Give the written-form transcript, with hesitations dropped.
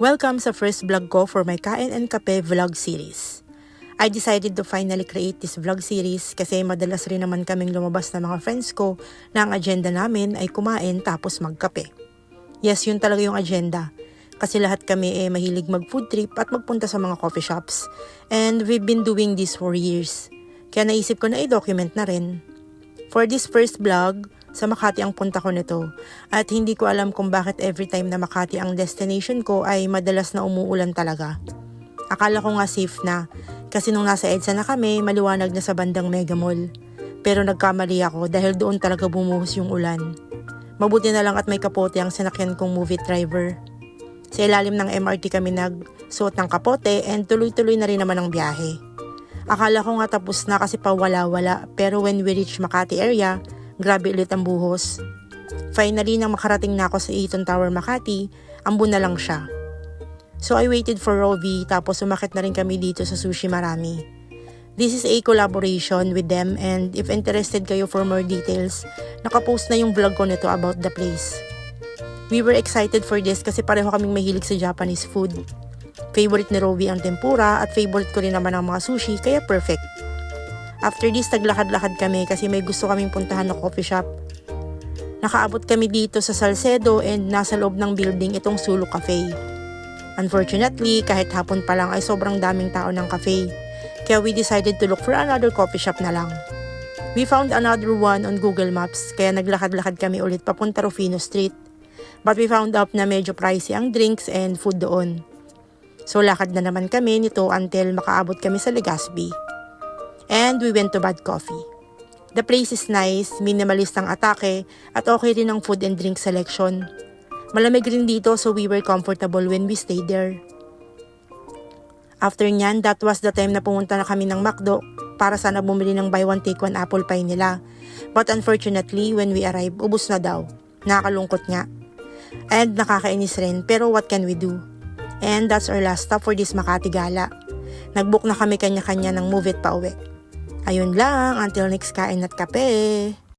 Welcome sa first vlog ko for my Kain and Kape vlog series. I decided to finally create this vlog series kasi madalas rin naman kaming lumabas na mga friends ko na ang agenda namin ay kumain tapos magkape. Yes, yun talaga yung agenda. Kasi lahat kami mahilig mag-food trip at magpunta sa mga coffee shops. And we've been doing this for years. Kaya naisip ko na i-document na rin. For this first vlog, sa Makati ang punta ko nito. At hindi ko alam kung bakit every time na Makati ang destination ko ay madalas na umuulan talaga. Akala ko nga safe na. Kasi nung nasa EDSA na kami, maliwanag na sa bandang Mega Mall. Pero nagkamali ako dahil doon talaga bumuhos yung ulan. Mabuti na lang at may kapote ang sinakyan kong movie driver. Sa ilalim ng MRT kami nagsuot ng kapote and tuloy-tuloy na rin naman ang biyahe. Akala ko nga tapos na kasi pawala-wala, pero when we reach Makati area, grabe ulit ang buhos. Finally, nang makarating na ako sa Eaton Tower Makati, ambon na lang siya. So I waited for Rovi, tapos umakit na rin kami dito sa Sushi Marami. This is a collaboration with them and if interested kayo for more details, nakapost na yung vlog ko nito about the place. We were excited for this kasi pareho kaming mahilig sa Japanese food. Favorite ni Rovi ang tempura at favorite ko rin naman ang mga sushi, kaya perfect. After this, naglakad-lakad kami kasi may gusto kaming puntahan na coffee shop. Nakaabot kami dito sa Salcedo and nasa loob ng building itong Sulu Cafe. Unfortunately, kahit hapon pa lang ay sobrang daming tao ng cafe. Kaya we decided to look for another coffee shop na lang. We found another one on Google Maps kaya naglakad-lakad kami ulit papunta Rufino Street. But we found out na medyo pricey ang drinks and food doon. So lakad na naman kami nito until makaabot kami sa Legazpi. And we went to Bad Coffee. The place is nice, minimalist ang atake, at okay rin ang food and drink selection. Malamig rin dito so we were comfortable when we stayed there. After nyan, that was the time na pumunta na kami ng McDo para sana bumili ng buy one take one apple pie nila. But unfortunately, when we arrived, ubos na daw. Nakakalungkot nga. And nakakainis rin, pero what can we do? And that's our last stop for this Makati Gala. Nagbook na kami kanya-kanya ng move it pa uwi. Ayun lang, until next kain at kape.